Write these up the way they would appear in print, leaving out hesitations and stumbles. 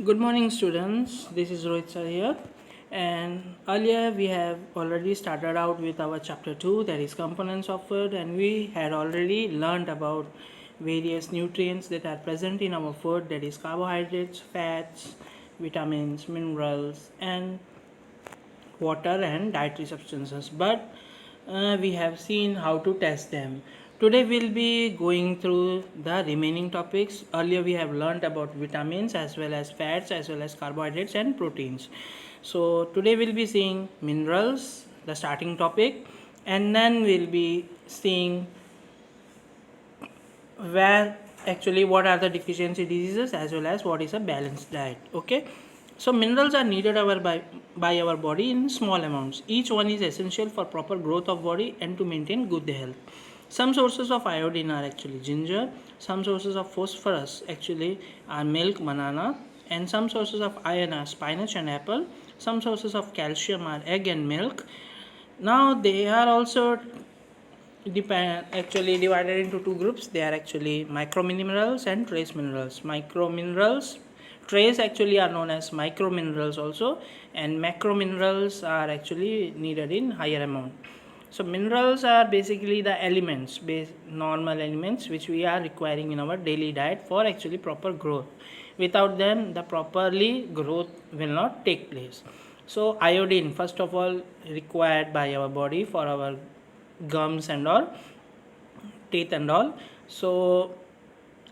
Good morning, students. This is Rohit sir here. And earlier we have already started out with our chapter 2, that is components of food, and we had already learned about various nutrients that are present in our food, that is carbohydrates, fats, vitamins, minerals, and water and dietary substances. But we have seen how to test them. Today we'll be going through the remaining topics. Earlier we have learned about vitamins as well as fats as well as carbohydrates and proteins. So today we'll be seeing minerals, the starting topic, and then we'll be seeing where actually what are the deficiency diseases as well as what is a balanced diet. Okay, so minerals are needed by our body in small amounts. Each one is essential for proper growth of body and to maintain good health. Some sources of iodine are actually ginger, some sources of phosphorus actually are milk, banana, and some sources of iron are spinach and apple. Some sources of calcium are egg and milk. Now they are also actually divided into two groups. They are actually microminerals and trace minerals. Microminerals, trace actually are known as microminerals also, and macrominerals are actually needed in higher amount. So minerals are basically the elements, normal elements which we are requiring in our daily diet for actually proper growth. Without them the properly growth will not take place. So iodine first of all required by our body for our gums and all, teeth and all. So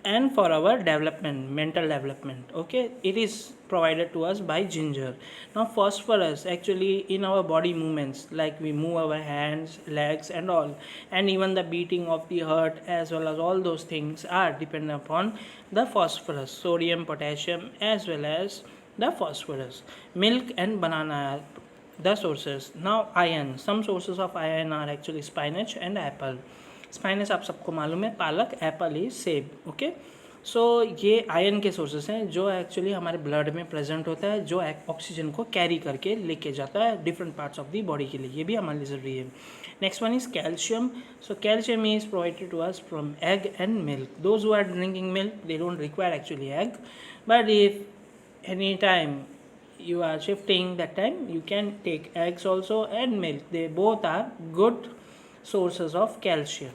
and for our development, mental development, okay, it is provided to us by ginger. Now phosphorus actually in our body movements, like we move our hands, legs and all, and even the beating of the heart as well as all those things are dependent upon the phosphorus. Sodium, potassium as well as the phosphorus. Milk and banana are the sources. Now iron, some sources of iron are actually spinach and apple. Spinous आप सबको मालूम है, पालक, Apple is सेब. Okay, सो ये iron के sources हैं जो एक्चुअली हमारे ब्लड में प्रेजेंट होता है, जो ऑक्सीजन को कैरी करके लेके जाता है different parts of the body के लिए. ये भी हमारे लिए ज़रूरी है. Next one is calcium. So calcium is provided to us from egg and milk. Those who are drinking milk they don't require actually egg, but if any time you are shifting, that time you can take eggs also and milk. They both are good sources of calcium.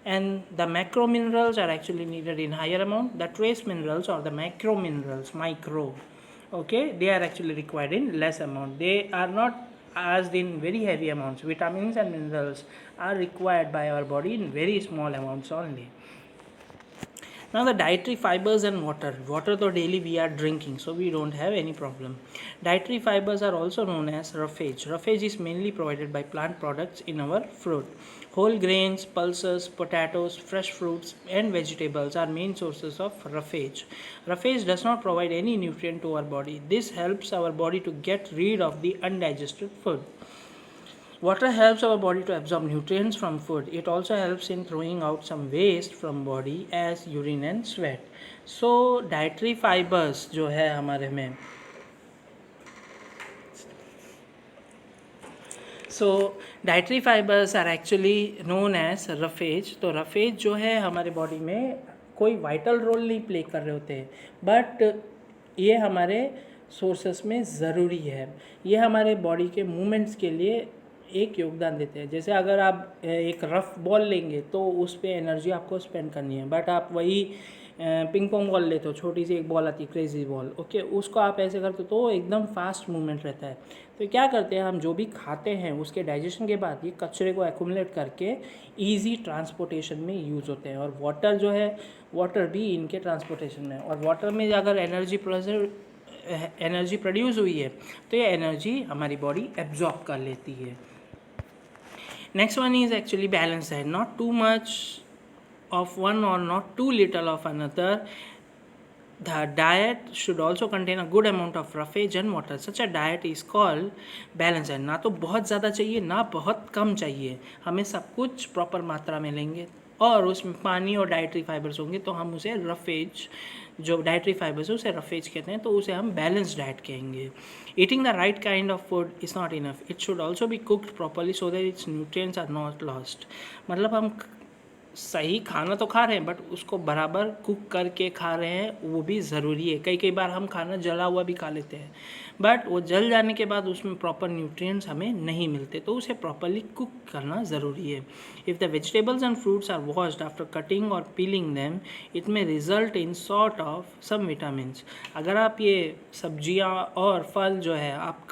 And the macro minerals are actually needed in higher amount. The trace minerals or the macro minerals, okay, they are actually required in less amount. They are not asked in very heavy amounts. Vitamins and minerals are required by our body in very small amounts only. Now the dietary fibers and water though daily we are drinking, so we don't have any problem. Dietary fibers are also known as roughage. Roughage is mainly provided by plant products in our fruit. Whole grains, pulses, potatoes, fresh fruits and vegetables are main sources of roughage. Roughage does not provide any nutrient to our body. This helps our body to get rid of the undigested food. Water helps our body to absorb nutrients from food. It also helps in throwing out some waste from body as urine and sweat. So dietary fibers जो है हमारे में, so dietary fibers are actually known as roughage. तो roughage जो है हमारे body में कोई वाइटल रोल नहीं प्ले कर रहे होते हैं, बट ये हमारे सोर्सेस में ज़रूरी है. ये हमारे बॉडी के मूवमेंट्स के लिए एक योगदान देते हैं. जैसे अगर आप एक रफ बॉल लेंगे तो उस पर एनर्जी आपको स्पेंड करनी है, बट आप वही पिंग पोंग बॉल लेते हो, छोटी सी एक बॉल आती है क्रेजी बॉल, ओके, उसको आप ऐसे करते हो तो एकदम फास्ट मूवमेंट रहता है. तो क्या करते हैं हम, जो भी खाते हैं उसके डाइजेशन के बाद ये कचरे को एक्यूमुलेट करके ईजी ट्रांसपोर्टेशन में यूज़ होते हैं. और वाटर जो है, वाटर भी इनके ट्रांसपोर्टेशन में. और वाटर में अगर एनर्जी प्रोड्यूस हुई है तो ये एनर्जी हमारी बॉडी एब्जॉर्ब कर लेती है. Next one is actually balanced diet. Not too much of one or not too little of another. The diet should also contain a good amount of roughage and water. Such a diet is called balanced diet. ना तो बहुत ज़्यादा चाहिए ना बहुत कम चाहिए, हमें सब कुछ प्रॉपर मात्रा में लेंगे और उसमें पानी और डाइटरी फाइबर्स होंगे तो हम उसे रफेज, जो डाइटरी फाइबर्स है उसे रफेज कहते हैं, तो उसे हम बैलेंस्ड डाइट कहेंगे. Eating the right kind of food is not enough. It should also be cooked properly so that its nutrients are not lost. मतलब हम सही खाना तो खा रहे हैं बट उसको बराबर कुक करके खा रहे हैं, वो भी ज़रूरी है। कई कई बार हम खाना जला हुआ भी खा लेते हैं बट वो जल जाने के बाद उसमें प्रॉपर न्यूट्रिएंट्स हमें नहीं मिलते, तो उसे प्रॉपरली कुक करना ज़रूरी है। If the vegetables and fruits are washed after cutting और peeling them, it may result in sort of some vitamins. अगर आप ये सब्जियां और फल जो है आप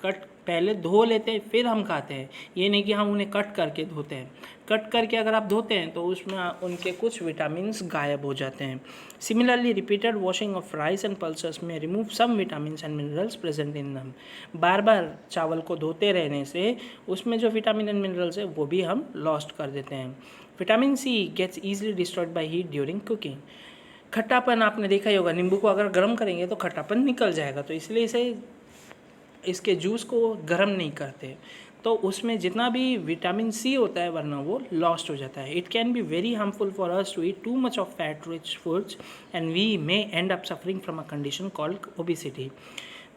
पहले धो लेते हैं फिर हम खाते हैं, ये नहीं कि हम उन्हें कट करके धोते हैं। कट करके अगर आप धोते हैं तो उसमें उनके कुछ विटामिन्स गायब हो जाते हैं। Similarly repeated washing of rice and pulses में remove some vitamins and minerals present in them. बार बार चावल को धोते रहने से उसमें जो विटामिन एंड मिनरल्स है वो भी हम लॉस्ट कर देते हैं। Vitamin C gets easily destroyed by heat during cooking. खट्टापन आपने देखा ही होगा, नींबू को अगर गर्म करेंगे तो खट्टापन निकल जाएगा, तो इसलिए इसके जूस को गर्म नहीं करते, तो उसमें जितना भी विटामिन सी होता है वरना वो लॉस्ट हो जाता है। It can be very harmful for us to eat too much of fat rich foods and we may end up suffering from a condition called obesity.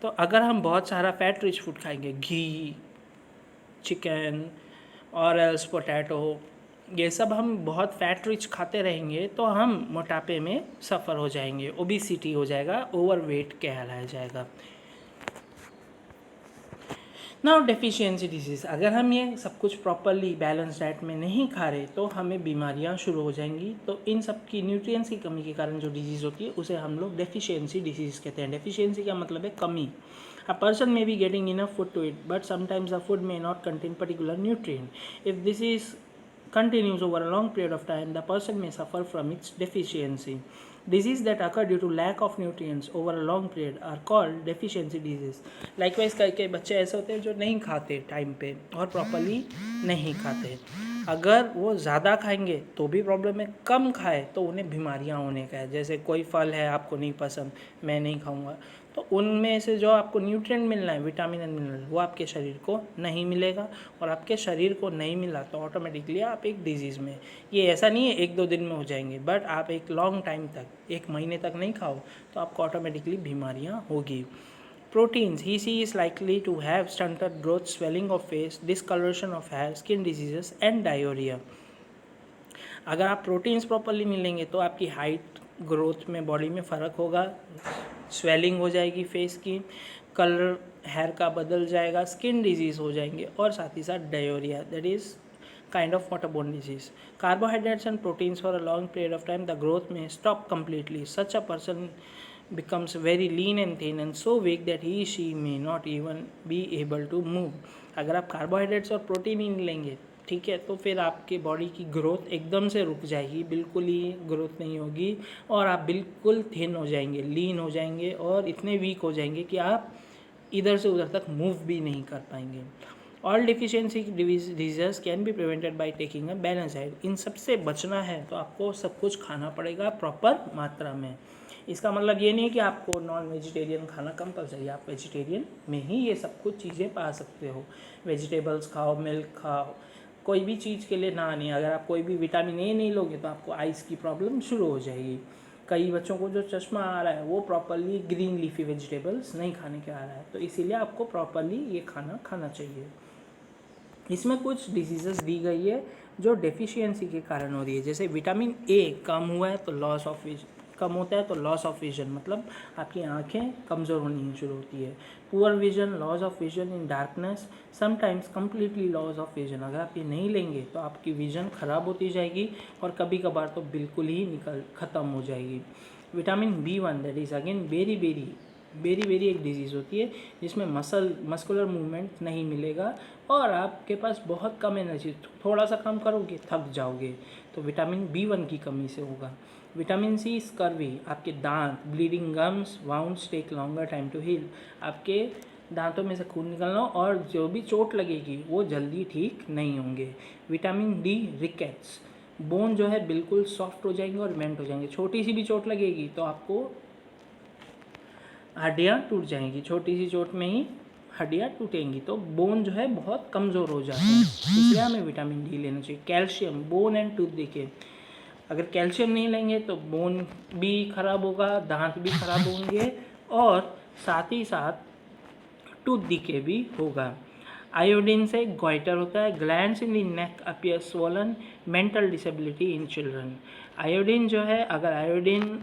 तो अगर हम बहुत सारा फैट रिच फूड खाएंगे, घी, चिकन और एल्स पोटैटो, ये सब हम बहुत फैट रिच खाते रहेंगे तो हम मोटापे में सफ़र हो जाएंगे, ओबेसिटी हो जाएगा, ओवरवेट कहलाया जाएगा। नाउ डेफिशिएंसी डिजीज़, अगर हम ये सब कुछ प्रॉपरली बैलेंस डाइट में नहीं खा रहे तो हमें बीमारियां शुरू हो जाएंगी। तो इन सब की न्यूट्रिएंट्स की कमी के कारण जो डिजीज़ होती है उसे हम लोग डेफिशिएंसी डिजीज़ कहते हैं। डेफिशिएंसी का मतलब है कमी। A person may be getting enough food to eat but sometimes the food may not contain particular nutrient. If this is continues over a long period of time, the person may suffer from its deficiency. Diseases that occur due to lack of nutrients over a long period are called deficiency disease. Likewise, कई बच्चे ऐसे होते हैं जो नहीं खाते time पे और प्रॉपरली नहीं खाते। अगर वो ज़्यादा खाएंगे तो भी प्रॉब्लम है, कम खाए तो उन्हें बीमारियां होने का है। जैसे कोई फल है आपको नहीं पसंद, मैं नहीं खाऊंगा, तो उनमें से जो आपको न्यूट्रिएंट मिलना है, विटामिन एंड मिनरल, वो आपके शरीर को नहीं मिलेगा और आपके शरीर को नहीं मिला तो ऑटोमेटिकली आप एक डिजीज़ में, ये ऐसा नहीं है एक दो दिन में हो जाएंगे बट आप एक लॉन्ग टाइम तक, एक महीने तक नहीं खाओ तो आपको ऑटोमेटिकली बीमारियाँ होगी। Proteins, he is likely to have stunted growth, swelling of face, discoloration of hair, skin diseases and diarrhea. अगर आप प्रोटीन्स प्रॉपरली नहीं लेंगे तो आपकी हाइट, ग्रोथ में, बॉडी में फ़र्क होगा, स्वेलिंग हो जाएगी फेस की, कलर हेयर का बदल जाएगा, स्किन डिजीज़ हो जाएंगे और साथ ही साथ diarrhoea, that is kind of waterborne disease. Carbohydrates and proteins for a long period of time, the growth may stop completely. Such a person becomes very lean and thin and so weak that she may not even be able to move. अगर आप carbohydrates और protein ही नहीं लेंगे, ठीक है, तो फिर आपके बॉडी की ग्रोथ एकदम से रुक जाएगी, बिल्कुल ही ग्रोथ नहीं होगी और आप बिल्कुल थिन हो जाएंगे, लीन हो जाएंगे और इतने वीक हो जाएंगे कि आप इधर से उधर तक मूव भी नहीं कर पाएंगे। All deficiency disease can be prevented by taking a balance diet. इन सब से बचना है तो आपको सब कुछ खाना पड़ेगा प्रॉपर मात्रा में। इसका मतलब ये नहीं है कि आपको नॉन वेजिटेरियन खाना कंपलसरी, आप वेजिटेरियन में ही ये सब कुछ चीज़ें पा सकते हो। वेजिटेबल्स खाओ, मिल्क खाओ, कोई भी चीज़ के लिए ना नहीं। अगर आप कोई भी विटामिन ए नहीं लोगे तो आपको आइस की प्रॉब्लम शुरू हो जाएगी। कई बच्चों को जो चश्मा आ रहा है वो प्रॉपरली ग्रीन लीफी वेजिटेबल्स नहीं खाने के आ रहा है, तो इसीलिए आपको प्रॉपरली ये खाना चाहिए। इसमें कुछ डिजीज़ेस दी गई है जो डेफिशिएंसी के कारण हो रही है। जैसे विटामिन ए कम हुआ है तो लॉस ऑफ कम होता है तो लॉस ऑफ विजन, मतलब आपकी आंखें कमज़ोर होनी शुरू होती है। Poor vision, loss of vision in darkness, sometimes completely loss of vision. अगर आप ये नहीं लेंगे तो आपकी विजन ख़राब होती जाएगी और कभी कभार तो बिल्कुल ही ख़त्म हो जाएगी। Vitamin B1 that is again beri एक डिजीज़ होती है जिसमें मस्कुलर मूवमेंट नहीं मिलेगा और आपके पास बहुत कम एनर्जी, थोड़ा सा काम करोगे थक जाओगे, तो विटामिन B1 की कमी से होगा। विटामिन सी स्कर्वी, आपके दांत, bleeding gums, wounds take longer time to heal, आपके दांतों में से खून निकलना और जो भी चोट लगेगी वो जल्दी ठीक नहीं होंगे। विटामिन डी रिकेट्स, बोन जो है बिल्कुल सॉफ्ट हो जाएंगे और मेंट हो जाएंगे। छोटी सी भी चोट लगेगी तो आपको हड्डियाँ टूट जाएंगी, छोटी सी चोट में ही हड्डियाँ टूटेंगी, तो बोन जो है बहुत कमज़ोर हो जाते हैं, इसलिए हमें विटामिन डी लेना चाहिए। कैल्शियम, बोन एंड टूथ देखिए, अगर कैल्शियम नहीं लेंगे तो बोन भी ख़राब होगा, दांत भी ख़राब होंगे और साथ ही साथ टूथ डिके भी होगा। आयोडीन से गोइटर होता है, glands in the neck appear swollen, mental disability in children. Iodine जो है, अगर आयोडीन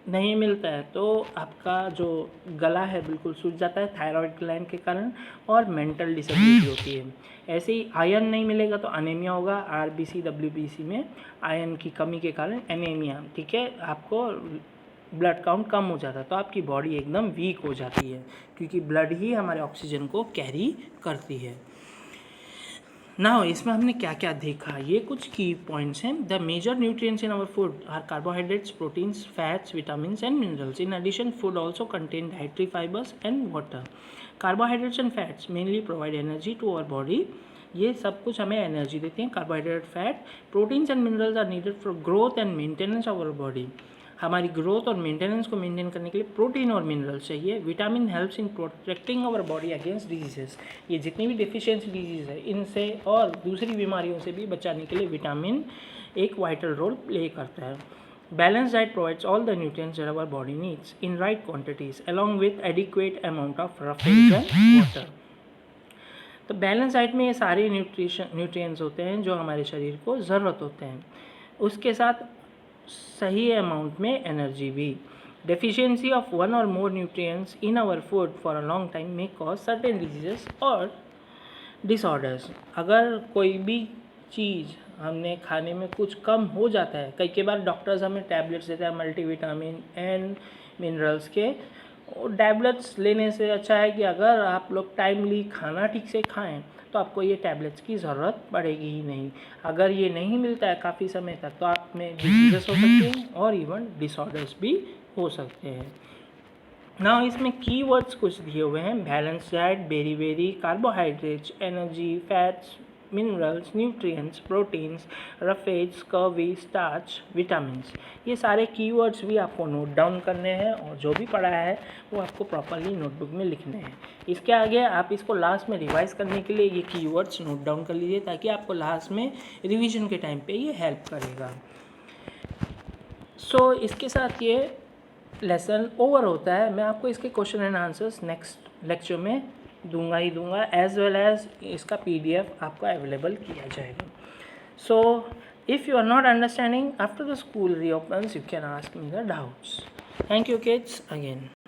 नहीं मिलता है तो आपका जो गला है बिल्कुल सूज जाता है थायराइड ग्लैंड के कारण, और मेंटल डिसेबिलिटी होती है। ऐसे ही आयरन नहीं मिलेगा तो अनेमिया होगा, आरबीसी डब्ल्यूबीसी में आयरन की कमी के कारण एनीमिया, ठीक है, आपको ब्लड काउंट कम हो जाता है, तो आपकी बॉडी एकदम वीक हो जाती है, क्योंकि ब्लड ही हमारे ऑक्सीजन को कैरी करती है। नाउ इसमें हमने क्या क्या देखा, ये कुछ की पॉइंट्स हैं। The major nutrients in our food are carbohydrates, proteins, fats, vitamins and minerals. In addition food also contain dietary fibres and water. Carbohydrates and fats mainly provide energy to our body, ये सब कुछ हमें energy देते हैं, carbohydrate, fat. Proteins and minerals are needed for growth and maintenance of our body, हमारी growth और maintenance को maintain करने के लिए प्रोटीन और मिनरल्स चाहिए। Vitamin helps in protecting our body against diseases, ये जितनी भी डिफिशियंसी डिजीज़ है इनसे और दूसरी बीमारियों से भी बचाने के लिए विटामिन एक वाइटल रोल प्ले करता है। Balance diet provides all the nutrients that our body needs in right quantities along with adequate amount of roughage and water. तो बैलेंस डाइट में ये सारे न्यूट्रिएंट्स होते हैं जो हमारे शरीर को ज़रूरत होते हैं, उसके साथ सही अमाउंट में एनर्जी भी। डेफिशिएंसी ऑफ वन और more nutrients in our food for a long time may cause certain diseases और डिसऑर्डर्स। अगर कोई भी चीज़ हमने खाने में कुछ कम हो जाता है, कई बार डॉक्टर्स हमें टैबलेट्स देते हैं मल्टीविटामिन एंड मिनरल्स के, और टैबलेट्स लेने से अच्छा है कि अगर आप लोग टाइमली खाना ठीक से खाएं तो आपको ये टैबलेट्स की ज़रूरत पड़ेगी ही नहीं। अगर ये नहीं मिलता है काफ़ी समय तक तो आप में डिजीजेस हो सकते हैं और इवन डिसऑर्डर्स भी हो सकते हैं। ना इसमें कीवर्ड्स कुछ दिए हुए हैं, balance diet, beri, carbohydrates, energy, fats, minerals, nutrients, proteins, roughage, scurvy, starch, vitamins. ये सारे कीवर्ड्स भी आपको नोट डाउन करने हैं और जो भी पढ़ा है वो आपको प्रॉपरली नोटबुक में लिखने हैं। इसके आगे आप इसको लास्ट में रिवाइज करने के लिए ये कीवर्ड्स नोट डाउन कर लीजिए, ताकि आपको लास्ट में रिवीजन के टाइम पे ये हेल्प करेगा। सो इसके साथ ये लेसन ओवर होता है। मैं आपको इसके question and answers next lecture में दूंगा, एज वेल एज इसका PDF आपको अवेलेबल किया जाएगा। So if you are not understanding after the school reopens, you can ask me the doubts. Thank you kids again.